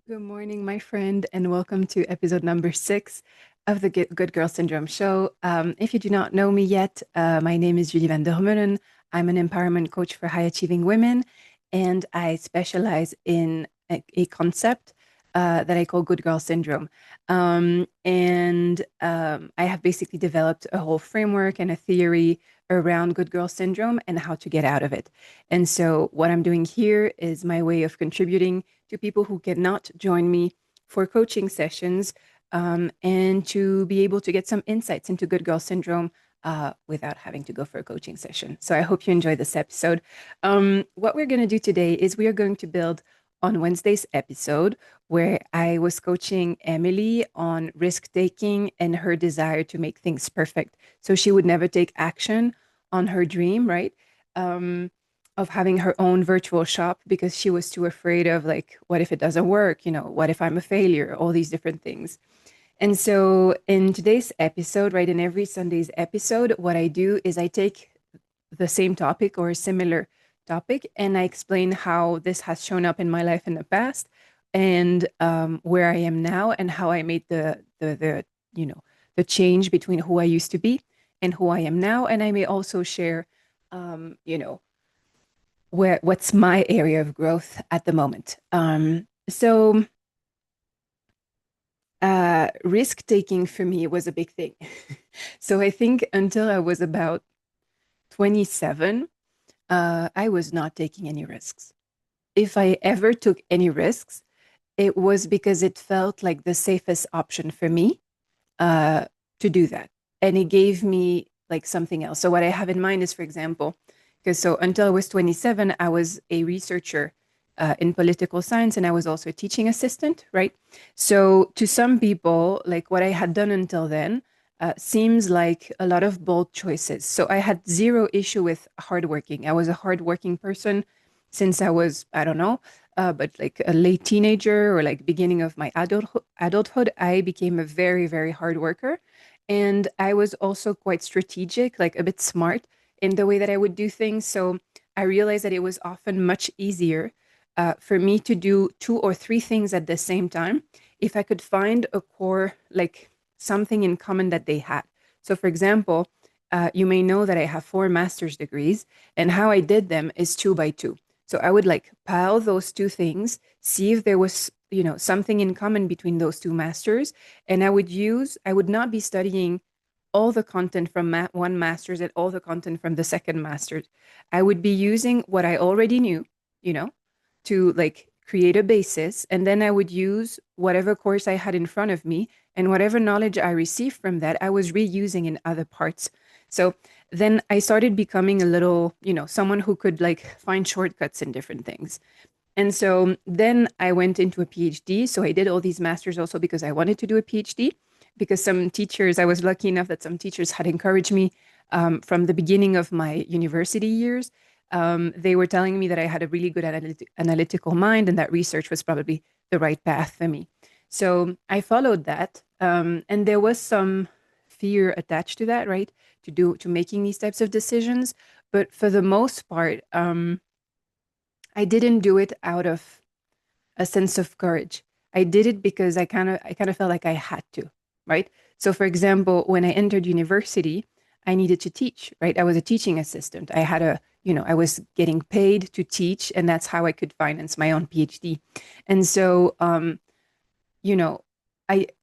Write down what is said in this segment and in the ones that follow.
Good morning, my friend, and welcome to episode number 6 of the Good Girl Syndrome show. If you do not know me yet, my name is Vander Meulen. I'm an empowerment coach for high achieving women, and I specialize in a concept that I call Good Girl Syndrome. I have basically developed a whole framework and a theory around Good Girl Syndrome and how to get out of it. And so, what I'm doing here is my way of contributing to people who cannot join me for coaching sessions, and to be able to get some insights into Good Girl Syndrome without having to go for a coaching session. So I hope you enjoy this episode. What we're going to do today is we are going to build on Wednesday's episode where I was coaching Emily on risk taking and her desire to make things perfect. So she would never take action on her dream, right? Um, of having her own virtual shop because she was too afraid of, like, what if it doesn't work? What if I'm a failure? All these different things. And so in today's episode, right, in every Sunday's episode, what I do is I take the same topic or a similar topic and I explain how this has shown up in my life in the past, and where I am now, and how I made the change between who I used to be and who I am now. And I may also share um, you know what's my area of growth at the moment. Risk taking for me was a big thing. So I think until I was about 27, I was not taking any risks. If I ever took any risks, it was because it felt like the safest option for me uh, to do that. And it gave me like something else. So what I have in mind is, for example, because so until I was 27, I was a researcher in political science, and I was also a teaching assistant, right? So to some people, like what I had done until then seems like a lot of bold choices. So I had zero issue with hardworking. I was a hardworking person since I was, I don't know, but like a late teenager or like beginning of my adulthood, I became a very, very hard worker. And I was also quite strategic, like a bit smart in the way that I would do things. So I realized that it was often much easier for me to do two or three things at the same time if I could find a core, like something in common that they had. So, for example, you may know that I have four master's degrees, and how I did them is two by two. So I would like pile those two things, see if there was, something in common between those two masters. And I would not be studying all the content from one master's and all the content from the second master's. I would be using what I already knew, you know, to like create a basis. And then I would use whatever course I had in front of me, and whatever knowledge I received from that, I was reusing in other parts. So then I started becoming a little, someone who could like find shortcuts in different things. And so then I went into a PhD. So I did all these masters also because I wanted to do a PhD, because some teachers, I was lucky enough that some teachers had encouraged me from the beginning of my university years. They were telling me that I had a really good analytical mind and that research was probably the right path for me. So I followed that. And there was some fear attached to that, right? To making these types of decisions. But for the most part, I didn't do it out of a sense of courage. I did it because I kind of felt like I had to, right? So for example, when I entered university, I needed to teach, right? I was a teaching assistant. I was getting paid to teach, and that's how I could finance my own PhD. And so, you know,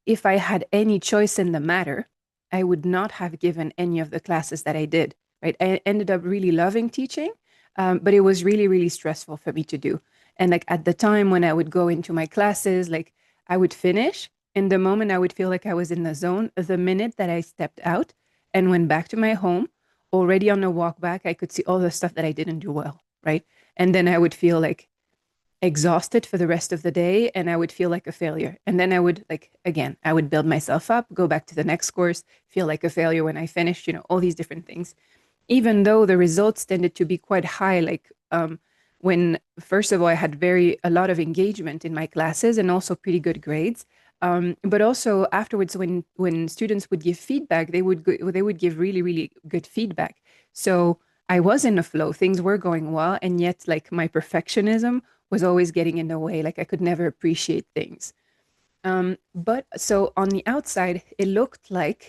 if I had any choice in the matter, I would not have given any of the classes that I did, right? I ended up really loving teaching, but it was really, really stressful for me to do. And like at the time when I would go into my classes, like I would finish, and the moment I would feel like I was in the zone, the minute that I stepped out and went back to my home, already on the walk back, I could see all the stuff that I didn't do well, right? And then I would feel like exhausted for the rest of the day, and I would feel like a failure. And then I would, like, again, I would build myself up, go back to the next course, feel like a failure when I finished, all these different things. Even though the results tended to be quite high, like when first of all I had very a lot of engagement in my classes and also pretty good grades. But also afterwards, when students would give feedback, they would give really, really good feedback. So I was in a flow, things were going well, and yet like my perfectionism was always getting in the way. Like I could never appreciate things. But so on the outside, it looked like,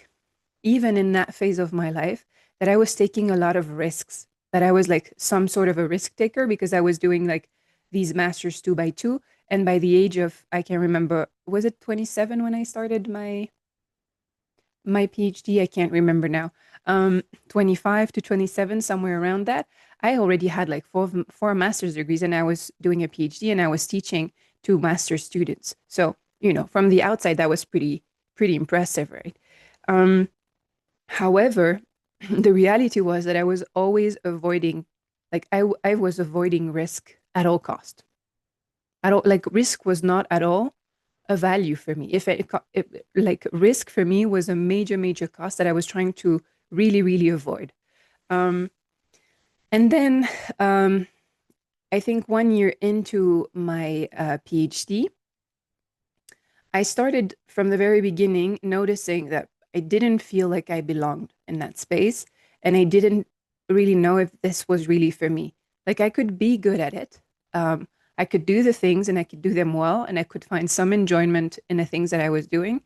even in that phase of my life, that I was taking a lot of risks, that I was like some sort of a risk taker because I was doing like these masters two by two. And by the age of, I can't remember, was it 27 when I started my PhD? I can't remember now. 25 to 27, somewhere around that. I already had like four master's degrees and I was doing a PhD and I was teaching to master's students. So, from the outside, that was pretty impressive, right? Um, However, the reality was that I was always avoiding, like I was avoiding risk at all cost. I don't like risk was not at all a value for me. If like risk for me was a major cost that I was trying to really avoid. Um, and then I think 1 year into my PhD, I started from the very beginning noticing that I didn't feel like I belonged in that space. And I didn't really know if this was really for me. Like I could be good at it. I could do the things and I could do them well. And I could find some enjoyment in the things that I was doing.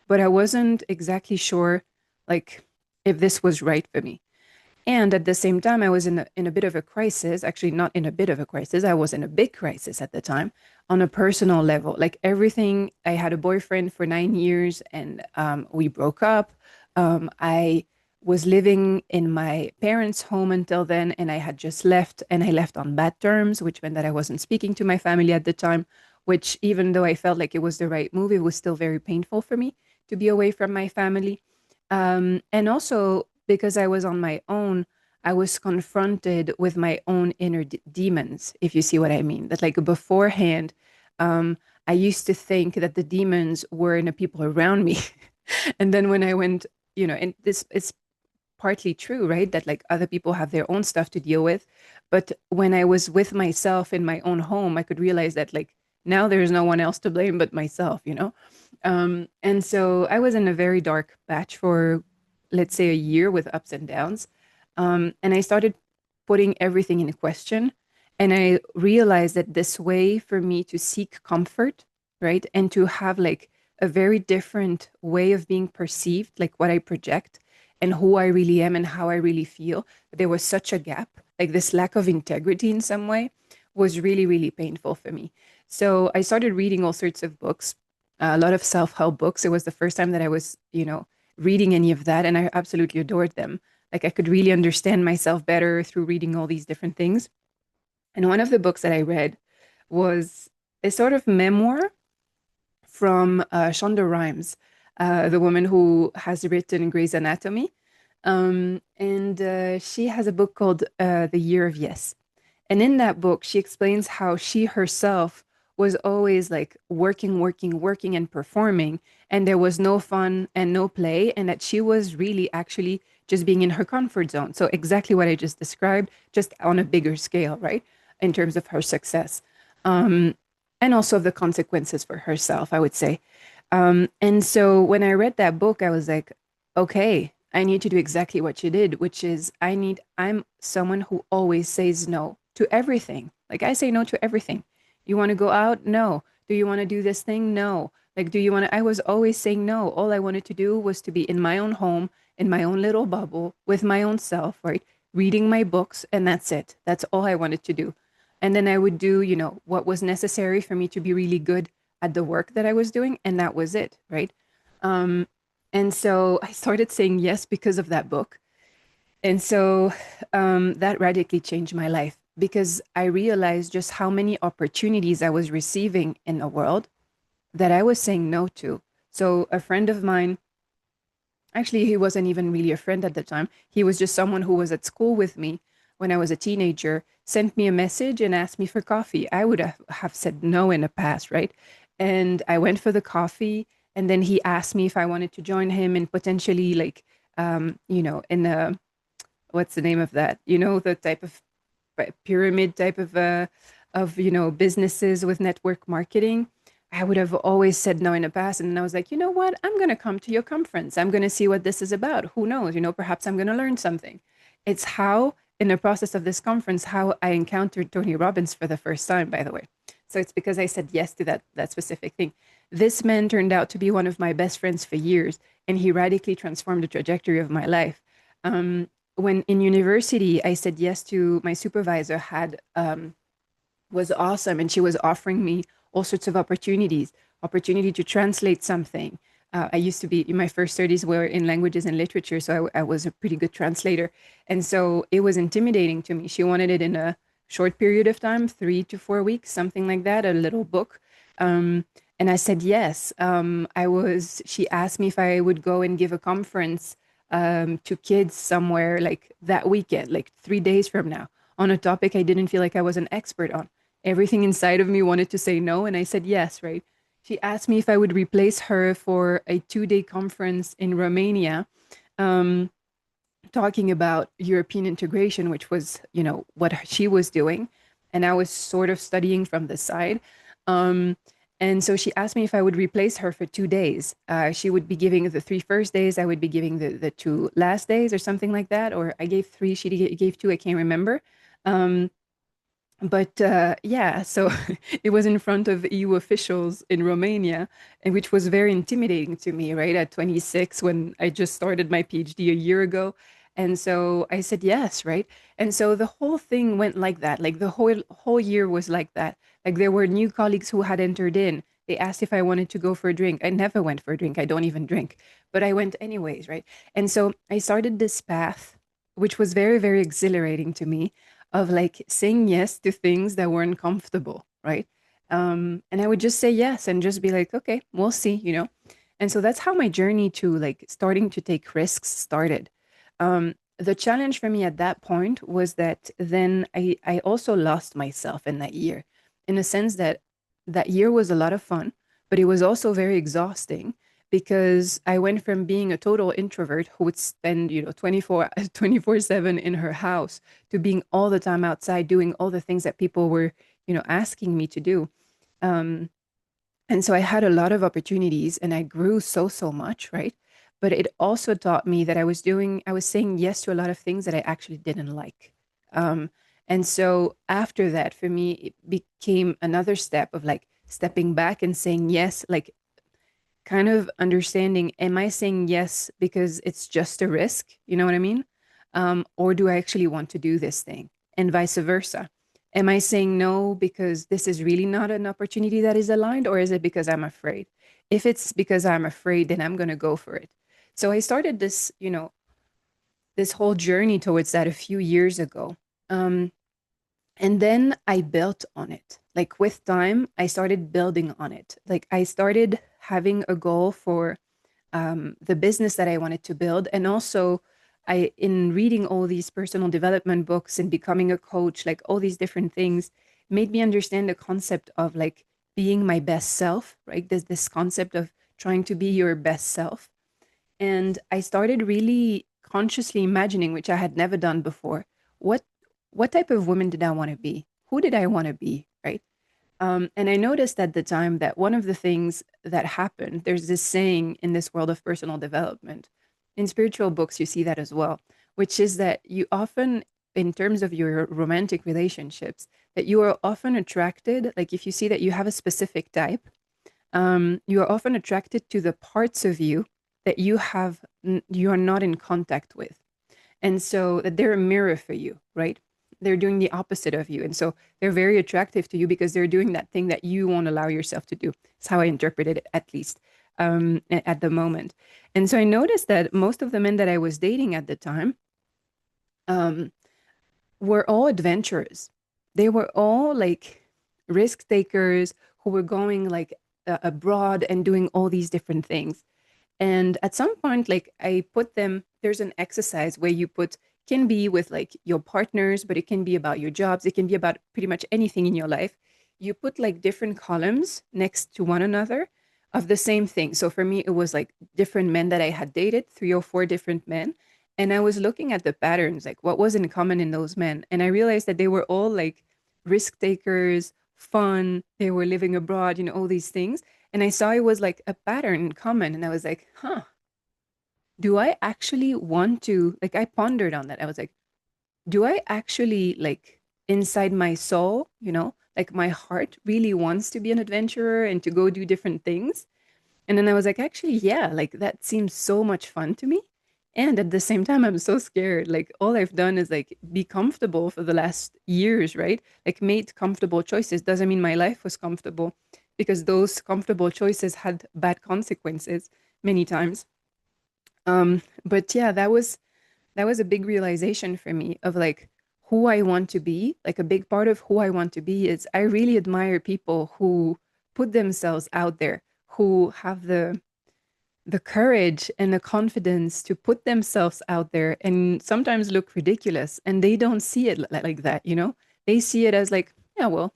But I wasn't exactly sure, like, if this was right for me. And at the same time, I was in a bit of a crisis, actually, not in a bit of a crisis. I was in a big crisis at the time on a personal level. Like everything, I had a boyfriend for 9 years and we broke up. I was living in my parents' home until then, and I had just left, and I left on bad terms, which meant that I wasn't speaking to my family at the time, which, even though I felt like it was the right move, it was still very painful for me to be away from my family. And also because I was on my own, I was confronted with my own inner demons, if you see what I mean. That, like, beforehand, um, I used to think that the demons were in the people around me. And then when I went, and this is partly true, right? That like other people have their own stuff to deal with. But when I was with myself in my own home, I could realize that like now there's no one else to blame but myself. And so I was in a very dark patch for, let's say, a year with ups and downs. And I started putting everything in question. And I realized that this way for me to seek comfort, right? And to have like a very different way of being perceived, like what I project and who I really am and how I really feel. There was such a gap, like this lack of integrity in some way was really painful for me. So I started reading all sorts of books, a lot of self-help books. It was the first time that I was, reading any of that, and I absolutely adored them. Like I could really understand myself better through reading all these different things. And one of the books that I read was a sort of memoir from Shonda Rhimes, the woman who has written Grey's Anatomy. And she has a book called The Year of Yes. And in that book, she explains how she herself was always like working, and performing, and there was no fun and no play, and that she was really actually just being in her comfort zone. So, exactly what I just described, just on a bigger scale, right? In terms of her success. Um, and also of the consequences for herself, I would say. And so when I read that book, I was like, okay, I need to do exactly what you did, which is I'm someone who always says no to everything. Like I say no to everything. You want to go out? No. Do you want to do this thing? No. Like, do you want to? I was always saying no. All I wanted to do was to be in my own home, in my own little bubble, with my own self, right? Reading my books, and that's it. That's all I wanted to do. And then I would do, what was necessary for me to be really good at the work that I was doing, and that was it, right? Um, and so I started saying yes because of that book. And so that radically changed my life because I realized just how many opportunities I was receiving in the world that I was saying no to. So a friend of mine, actually, he wasn't even really a friend at the time. He was just someone who was at school with me when I was a teenager, sent me a message and asked me for coffee. I would have said no in the past, right? And I went for the coffee, and then he asked me if I wanted to join him and potentially, like, in a, what's the name of that? The type of pyramid type of businesses with network marketing. I would have always said no in the past, and then I was like, you know what, I'm going to come to your conference. I'm going to see what this is about. Who knows, perhaps I'm going to learn something. It's how, in the process of this conference, how I encountered Tony Robbins for the first time, by the way. So it's because I said yes to that specific thing. This man turned out to be one of my best friends for years, and he radically transformed the trajectory of my life. When in university, I said yes to my supervisor had was awesome, and she was offering me all sorts of opportunities, opportunity to translate something. I used to be in my first studies were in languages and literature, so I was a pretty good translator, and so it was intimidating to me. She wanted it in a short period of time, 3 to 4 weeks, something like that, a little book. Um, and I said yes. She asked me if I would go and give a conference to kids somewhere like that weekend, like 3 days from now, on a topic I didn't feel like I was an expert on. Everything inside of me wanted to say no, and I said yes, right? She asked me if I would replace her for a 2 day conference in Romania, um, talking about European integration, which was, what she was doing. And I was sort of studying from the side. Um, and so she asked me if I would replace her for 2 days. She would be giving the three first days, I would be giving the two last days or something like that. Or I gave three, she gave two, I can't remember. Um, but yeah, so it was in front of EU officials in Romania, and which was very intimidating to me, right? At 26, when I just started my PhD a year ago. And so I said yes, right? And so the whole thing went like that. Like the whole year was like that. Like there were new colleagues who had entered in. They asked if I wanted to go for a drink. I never went for a drink. I don't even drink, but I went anyways, right? And so I started this path, which was very, very exhilarating to me, of like saying yes to things that weren't comfortable, right? And I would just say yes and just be like, okay, we'll see. And so that's how my journey to like starting to take risks started. The challenge for me at that point was that then I also lost myself in that year, in a sense that that year was a lot of fun, but it was also very exhausting because I went from being a total introvert who would spend, 24/7 in her house to being all the time outside doing all the things that people were, asking me to do. Um, and so I had a lot of opportunities and I grew so much, right? But it also taught me that I was saying yes to a lot of things that I actually didn't like. Um, and so after that, for me, it became another step of like stepping back and saying yes, like kind of understanding, am I saying yes because it's just a risk? You know what I mean? Or do I actually want to do this thing? And vice versa. Am I saying no because this is really not an opportunity that is aligned, or is it because I'm afraid? If it's because I'm afraid, then I'm going to go for it. So I started this, this whole journey towards that a few years ago. Um, and then I built on it. Like with time, I started building on it. Like I started having a goal for the business that I wanted to build. And also, in reading all these personal development books and becoming a coach, like all these different things, made me understand the concept of like being my best self, right? This concept of trying to be your best self. And I started really consciously imagining, which I had never done before, what what type of woman did I want to be? Who did I want to be? Right. And I noticed at the time that one of the things that happened, there's this saying in this world of personal development. In spiritual books, you see that as well, which is that you often, in terms of your romantic relationships, that you are often attracted, like if you see that you have a specific type, you are often attracted to the parts of you that you are not in contact with. And so that they're a mirror for you, right? They're doing the opposite of you. And so they're very attractive to you because they're doing that thing that you won't allow yourself to do. It's how I interpreted it, at least at the moment. And so I noticed that most of the men that I was dating at the time um, were all adventurers. They were all like risk takers who were going like abroad and doing all these different things. And at some point, like I put them, there's an exercise where you put, can be with like your partners, but it can be about your jobs. It can be about pretty much anything in your life. You put like different columns next to one another of the same thing. So for me, it was like different men that I had dated, 3 or 4 different men. And I was looking at the patterns, like what was in common in those men. And I realized that they were all like risk takers, fun, they were living abroad, all these things. And I saw it was like a pattern in common. And I was like, huh, do I actually want to, like, I pondered on that. I was like, do I actually, like, inside my soul, Like my heart really wants to be an adventurer and to go do different things. And then I was like, actually, yeah, like that seems so much fun to me. And at the same time, I'm so scared. Like all I've done is like be comfortable for the last years, right? Like made comfortable choices. Doesn't mean my life was comfortable because those comfortable choices had bad consequences many times. But yeah, that was a big realization for me of like who I want to be. Like a big part of who I want to be is I really admire people who put themselves out there, who have the courage and the confidence to put themselves out there and sometimes look ridiculous and they don't see it like that, you know? They see it as like, yeah, well,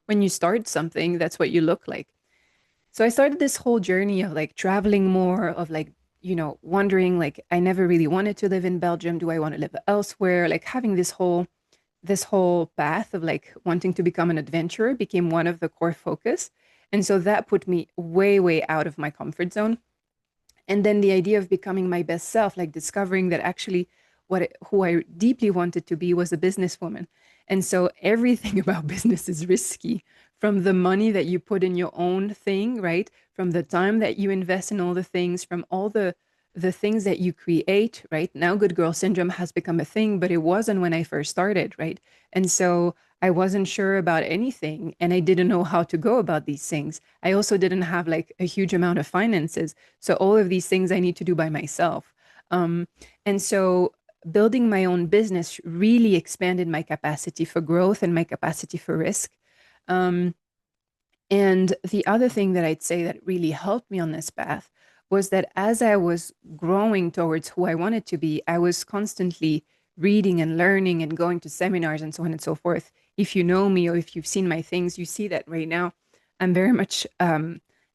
when you start something, that's what you look like. So I started this whole journey of like traveling more, of like, wondering like I never really wanted to live in Belgium. Do I want to live elsewhere? Like having this whole path of like wanting to become an adventurer became one of the core focus. And so that put me way, way out of my comfort zone. And then the idea of becoming my best self, like discovering that actually who I deeply wanted to be was a businesswoman. And so everything about business is risky, from the money that you put in your own thing, right? From the time that you invest in all the things, from all the things that you create, right? Now good girl syndrome has become a thing, but it wasn't when I first started, right? And so I wasn't sure about anything and I didn't know how to go about these things. I also didn't have like a huge amount of finances. So all of these things I need to do by myself. Um, and so building my own business really expanded my capacity for growth and my capacity for risk. Um, and the other thing that I'd say that really helped me on this path was that as I was growing towards who I wanted to be, I was constantly reading and learning and going to seminars and so on and so forth. If you know me or if you've seen my things, you see that right now I'm very much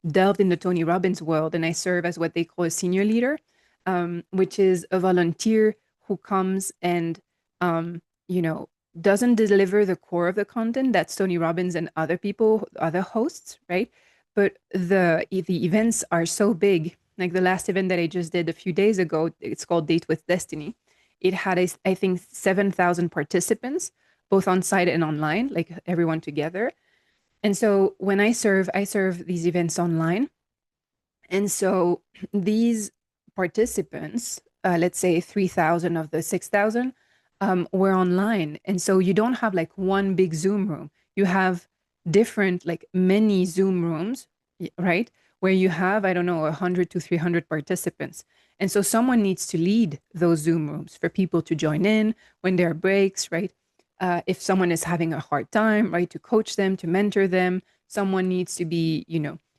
delved in the Tony Robbins world, and I serve as what they call a senior leader, which is a volunteer who comes and um, you know doesn't deliver the core of the content. That's Tony Robbins and other people, other hosts, right? But the events are so big. Like the last event that I just did a few days ago, it's called Date with Destiny. It had, I think, 7,000 participants, both on site and online, like everyone together. And so when I serve these events online. And so these participants, let's say 3,000 of the 6,000, were online. And so you don't have like one big Zoom room. You have different, like many Zoom rooms, right? Where you have, I don't know, 100 to 300 participants. And so someone needs to lead those Zoom rooms for people to join in when there are breaks, right? If someone is having a hard time, right, to coach them, to mentor them, someone needs to be,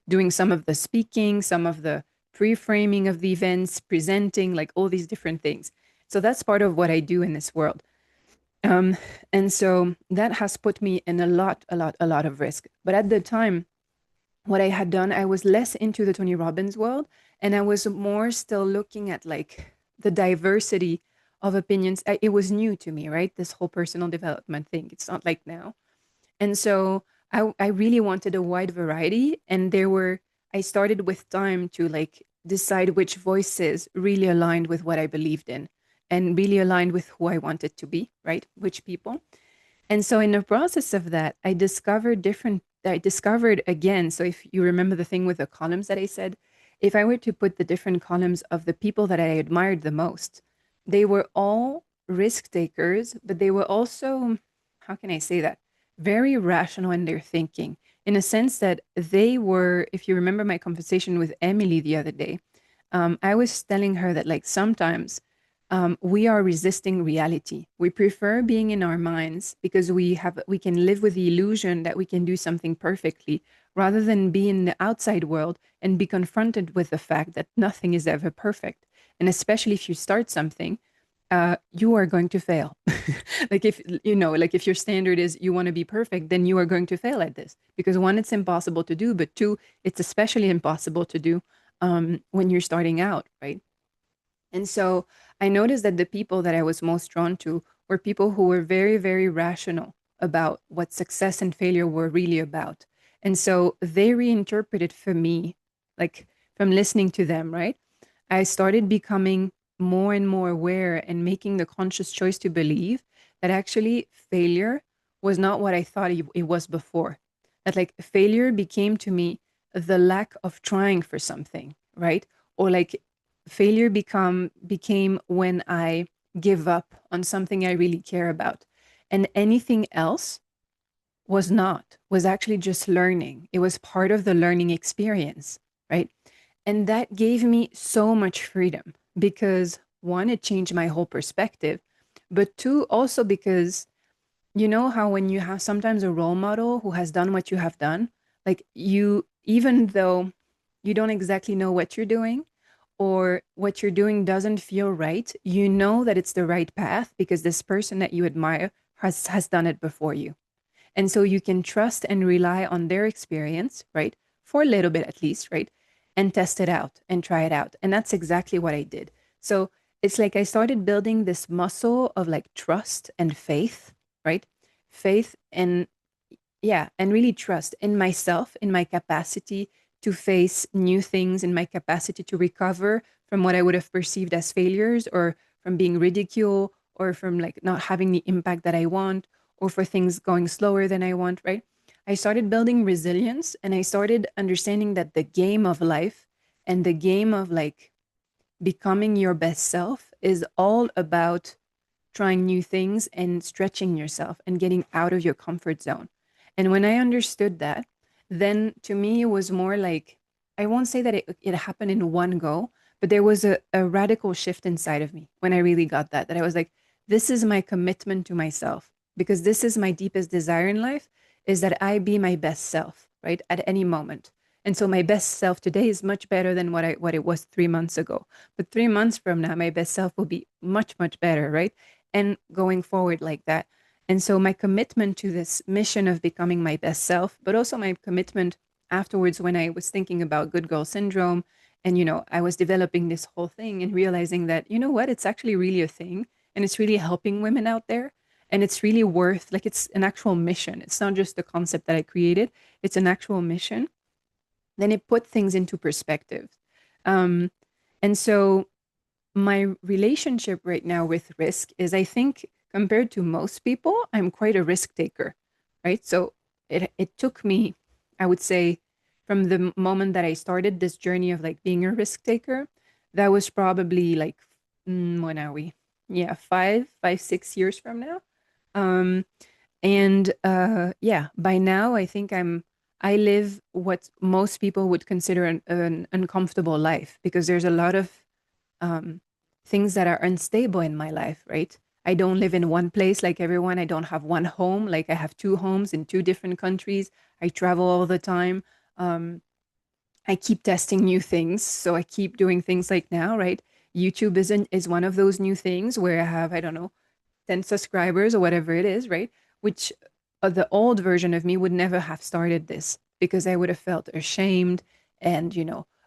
doing some of the speaking, some of the pre-framing of the events, presenting, like all these different things. So that's part of what I do in this world. Um, and so that has put me in a lot of risk. But at the time, what I had done, I was less into the Tony Robbins world, and I was more still looking at like the diversity of opinions. It was new to me, right? This whole personal development thing. It's not like now. And so I really wanted a wide variety. And I started with time to like decide which voices really aligned with what I believed in and really aligned with who I wanted to be, right? Which people. And so in the process of that, I discovered again. So if you remember the thing with the columns that I said, if I were to put the different columns of the people that I admired the most, they were all risk takers, but they were also, how can I say that? Very rational in their thinking, in a sense that they were, if you remember my conversation with Emily the other day, I was telling her that like sometimes we are resisting reality. We prefer being in our minds because we can live with the illusion that we can do something perfectly rather than be in the outside world and be confronted with the fact that nothing is ever perfect. And especially if you start something, you are going to fail. Like like if your standard is you want to be perfect, then you are going to fail at this because one, it's impossible to do, but two, it's especially impossible to do when you're starting out, right? And so I noticed that the people that I was most drawn to were people who were very, very rational about what success and failure were really about. And so they reinterpreted for me, like from listening to them, right? I started becoming more and more aware and making the conscious choice to believe that actually failure was not what I thought it was before. That like failure became to me the lack of trying for something, right? Or like failure became when I give up on something I really care about. And anything else was actually just learning. It was part of the learning experience, right? And that gave me so much freedom because one, it changed my whole perspective, but two, also because you know how when you have sometimes a role model who has done what you have done, like you, even though you don't exactly know what you're doing or what you're doing doesn't feel right, you know that it's the right path because this person that you admire has done it before you. And so you can trust and rely on their experience, right? For a little bit at least, right? And test it out and try it out. And that's exactly what I did. So it's like I started building this muscle of like trust and faith, right? Faith and yeah, and really trust in myself, in my capacity to face new things, in my capacity to recover from what I would have perceived as failures or from being ridiculed or from like not having the impact that I want or for things going slower than I want, right? I started building resilience and I started understanding that the game of life and the game of like becoming your best self is all about trying new things and stretching yourself and getting out of your comfort zone. And when I understood that, then to me, it was more like, I won't say that it happened in one go, but there was a radical shift inside of me when I really got that I was like, this is my commitment to myself because this is my deepest desire in life is that I be my best self, right? At any moment. And so my best self today is much better than what it was 3 months ago. But 3 months from now, my best self will be much, much better, right? And going forward like that. And so my commitment to this mission of becoming my best self, but also my commitment afterwards when I was thinking about good girl syndrome and I was developing this whole thing and realizing that what, it's actually really a thing and it's really helping women out there and it's really worth like it's an actual mission. It's not just a concept that I created, it's an actual mission. Then it put things into perspective. Um, and so my relationship right now with risk is I think compared to most people, I'm quite a risk taker, right? So it took me, I would say, from the moment that I started this journey of like being a risk taker, that was probably like when are we? Yeah, 6 years from now. Um, and yeah, by now I think I live what most people would consider an uncomfortable life because there's a lot of um, things that are unstable in my life, right? I don't live in one place like everyone. I don't have one home. Like I have two homes in two different countries. I travel all the time. Um, I keep testing new things. So I keep doing things like now, right? YouTube is one of those new things where I have, I don't know, 10 subscribers or whatever it is, right? Which the old version of me would never have started this because I would have felt ashamed and,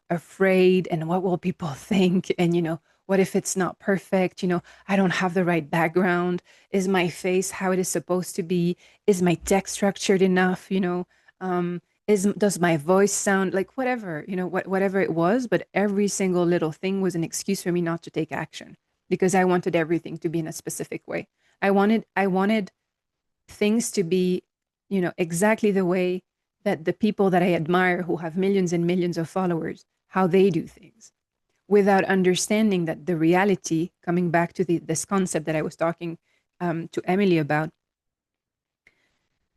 afraid. And what will people think? And, what if it's not perfect? I don't have the right background. Is my face how it is supposed to be? Is my text structured enough? Does my voice sound like whatever, whatever it was, but every single little thing was an excuse for me not to take action because I wanted everything to be in a specific way. I wanted things to be, exactly the way that the people that I admire who have millions and millions of followers, how they do things without understanding that the reality, coming back to this concept that I was talking to Emily about,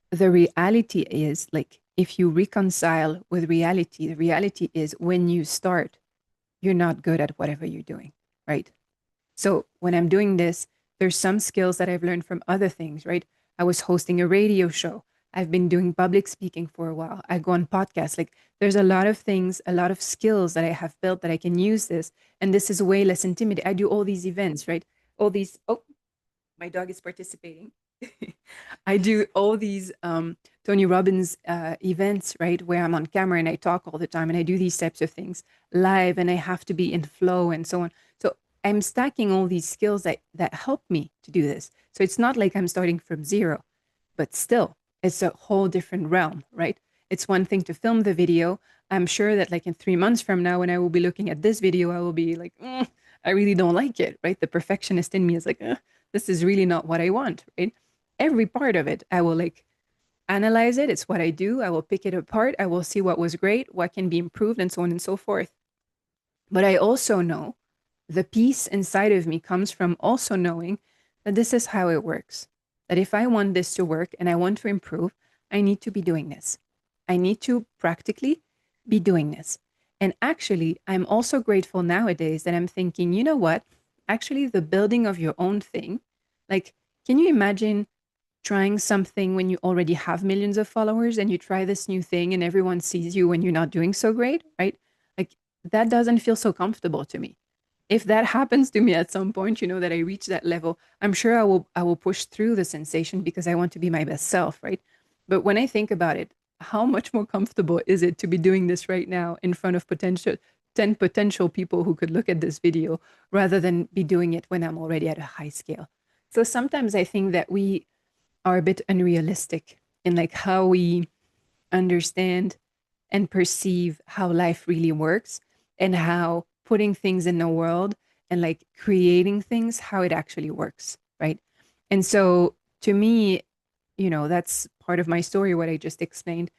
the reality is like if you reconcile with reality, the reality is when you start, you're not good at whatever you're doing, right? So when I'm doing this, there's some skills that I've learned from other things, right? I was hosting a radio show. I've been doing public speaking for a while. I go on podcasts. Like there's a lot of things, a lot of skills that I have built that I can use this. And this is way less intimidating. I do all these events, right? All these, oh, my dog is participating. I do all these Tony Robbins events, right, where I'm on camera and I talk all the time and I do these types of things live and I have to be in flow and so on. So I'm stacking all these skills that help me to do this. So it's not like I'm starting from zero, but still, it's a whole different realm, right? It's one thing to film the video. I'm sure that like in 3 months from now, when I will be looking at this video, I will be like, I really don't like it, right? The perfectionist in me is like, this is really not what I want, right? every part of it. I will like analyze it. It's what I do. I will pick it apart. I will see what was great, what can be improved, and so on and so forth. But I also know the peace inside of me comes from also knowing that this is how it works. That if I want this to work and I want to improve, I need to be doing this. I need to practically be doing this. And actually, I'm also grateful nowadays that I'm thinking, you know what? Actually, the building of your own thing, like, can you imagine trying something when you already have millions of followers and you try this new thing and everyone sees you when you're not doing so great, right? Like, that doesn't feel so comfortable to me. If that happens to me at some point, that I reach that level, I'm sure I will push through the sensation because I want to be my best self, right? But when I think about it, how much more comfortable is it to be doing this right now in front of 10 potential people who could look at this video rather than be doing it when I'm already at a high scale? So sometimes I think that we are a bit unrealistic in like how we understand and perceive how life really works and how putting things in the world and like creating things, how it actually works, right? And so to me, that's part of my story, what I just explained.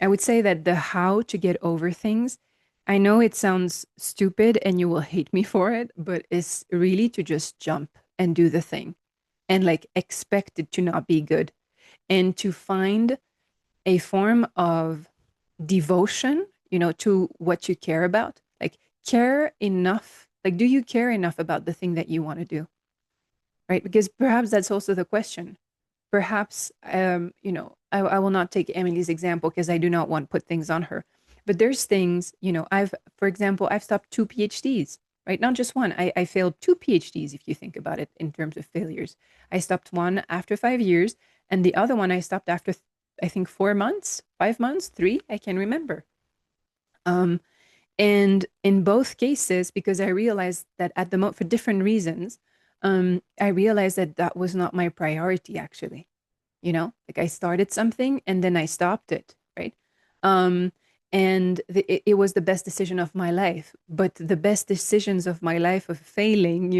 I would say that the how to get over things, I know it sounds stupid and you will hate me for it, but it's really to just jump and do the thing and like expect it to not be good and to find a form of devotion, to what you care about. Like, care enough. Like, do you care enough about the thing that you want to do? Right? Because perhaps that's also the question. Perhaps, I will not take Emily's example because I do not want to put things on her. But there's things, for example, I've stopped two PhDs, right? Not just one. I failed two PhDs, if you think about it in terms of failures. I stopped one after 5 years, and the other one I stopped after, I think, 4 months, 5 months, three, I can remember. Um, and in both cases, because I realized that at the moment, for different reasons, I realized that that was not my priority, actually. Like I started something and then I stopped it, right? Um, and it was the best decision of my life. But the best decisions of my life of failing,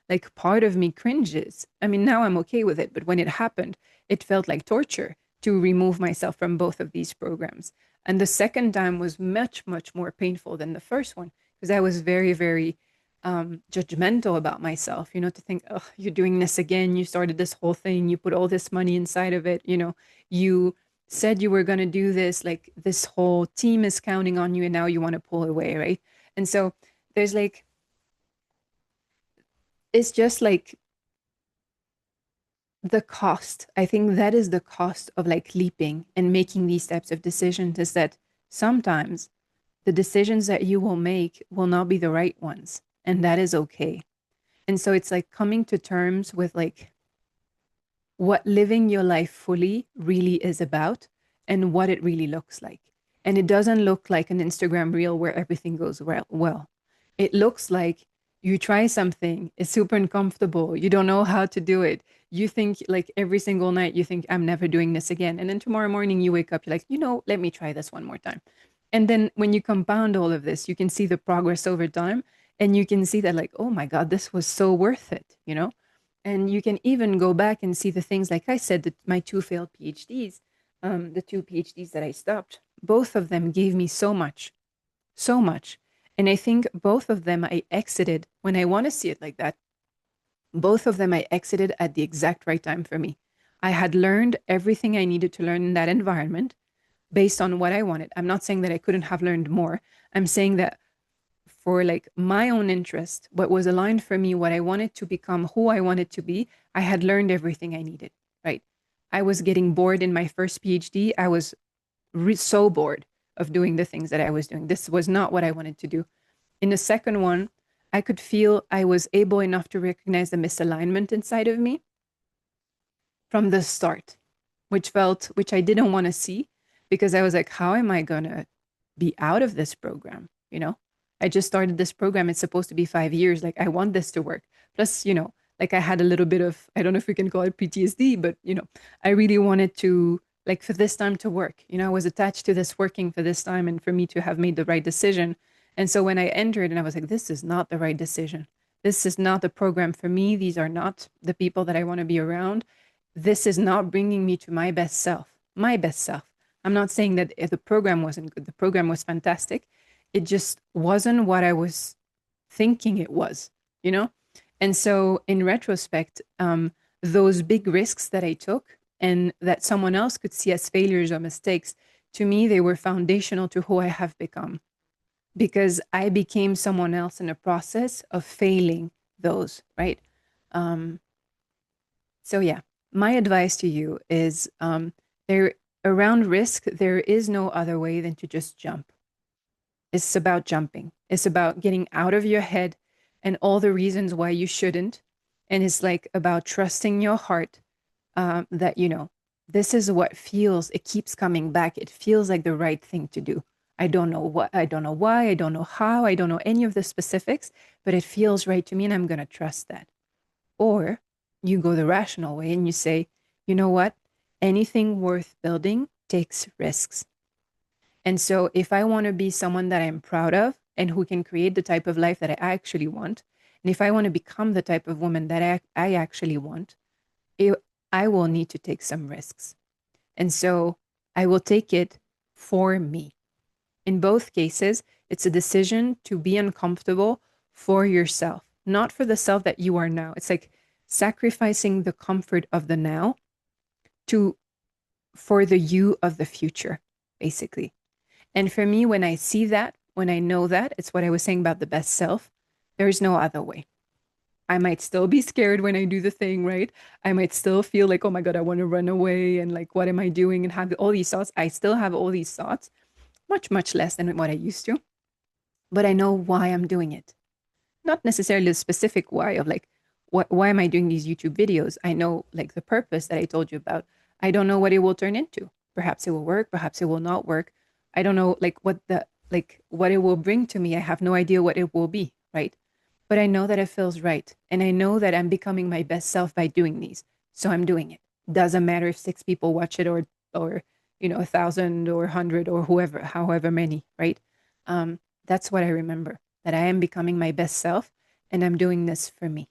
like part of me cringes. I mean, now I'm okay with it, but when it happened, it felt like torture to remove myself from both of these programs. And the second time was much, much more painful than the first one because I was very, very judgmental about myself, to think, oh, you're doing this again. You started this whole thing. You put all this money inside of it. You said you were going to do this. Like this whole team is counting on you and now you want to pull away, right? And so there's like, it's just like the cost. I think that is the cost of like leaping and making these types of decisions is that sometimes the decisions that you will make will not be the right ones. And that is okay. And so it's like coming to terms with like what living your life fully really is about and what it really looks like. And it doesn't look like an Instagram reel where everything goes well. It looks like you try something, it's super uncomfortable, you don't know how to do it. You think like every single night, you think, I'm never doing this again. And then tomorrow morning you wake up, you're like, let me try this one more time. And then when you compound all of this, you can see the progress over time and you can see that like, oh my God, this was so worth it. And you can even go back and see the things, like I said, that my two failed PhDs, the two PhDs that I stopped, both of them gave me so much, so much. And I think both of them I exited, when I want to see it like that, both of them I exited at the exact right time for me. I had learned everything I needed to learn in that environment based on what I wanted. I'm not saying that I couldn't have learned more. I'm saying that for like my own interest, what was aligned for me, what I wanted to become, who I wanted to be, I had learned everything I needed, right? I was getting bored in my first PhD. I was so bored of doing the things that I was doing. This was not what I wanted to do. In the second one, I could feel I was able enough to recognize the misalignment inside of me from the start, which I didn't want to see because I was like, how am I going to be out of this program? I just started this program. It's supposed to be 5 years. Like, I want this to work. Plus, like I had a little bit of, I don't know if we can call it PTSD, but, I really wanted to, like, for this time to work. I was attached to this working for this time and for me to have made the right decision. And so when I entered and I was like, this is not the right decision. This is not the program for me. These are not the people that I want to be around. this is not bringing me to my best self, my best self. I'm not saying that if the program wasn't good, the program was fantastic. It just wasn't what I was thinking it was, you know? And so in retrospect, those big risks that I took and that someone else could see as failures or mistakes, to me, they were foundational to who I have become because I became someone else in the process of failing those, right? Um, so yeah, my advice to you is there around risk, there is no other way than to just jump. It's about jumping. It's about getting out of your head and all the reasons why you shouldn't. And it's like about trusting your heart that, this is what feels, it keeps coming back. It feels like the right thing to do. I don't know why, I don't know how, I don't know any of the specifics, but it feels right to me and I'm going to trust that. Or you go the rational way and you say, you know what? Anything worth building takes risks. And so if I want to be someone that I'm proud of and who can create the type of life that I actually want, and if I want to become the type of woman that I actually want, it, I will need to take some risks. And so I will take it for me. In both cases, it's a decision to be uncomfortable for yourself, not for the self that you are now. It's like sacrificing the comfort of the now to for the you of the future, basically. And for me, when I see that, when I know that, it's what I was saying about the best self. There's no other way. I might still be scared when I do the thing, right? I might still feel like, oh my God, I want to run away and like, what am I doing? And have all these thoughts. I still have all these thoughts, much, much less than what I used to. But I know why I'm doing it. Not necessarily the specific why of like, why am I doing these YouTube videos? I know like the purpose that I told you about. I don't know what it will turn into. Perhaps it will work, perhaps it will not work. I don't know like what it will bring to me. I have no idea what it will be, right? But I know that it feels right. And I know that I'm becoming my best self by doing these. So I'm doing it. Doesn't matter if 6 people watch it or 1,000 or 100 or whoever, however many, right? That's what I remember, that I am becoming my best self and I'm doing this for me.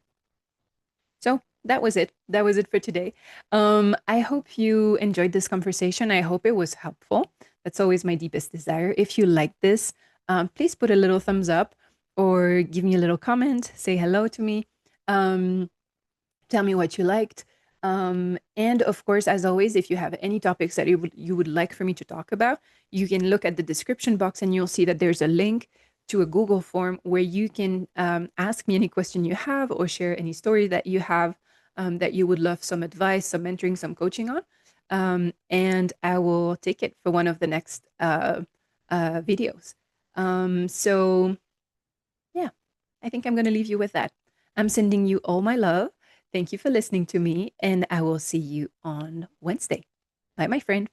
So that was it. That was it for today. I hope you enjoyed this conversation. I hope it was helpful. That's always my deepest desire. If you like this, please put a little thumbs up or give me a little comment, say hello to me, um, tell me what you liked. And of course, as always, if you have any topics that you would like for me to talk about, you can look at the description box and you'll see that there's a link to a Google form where you can ask me any question you have or share any story that you have that you would love some advice, some mentoring, some coaching on. And I will take it for one of the next videos. So, yeah, I think I'm going to leave you with that. I'm sending you all my love. Thank you for listening to me, and I will see you on Wednesday. Bye, my friend.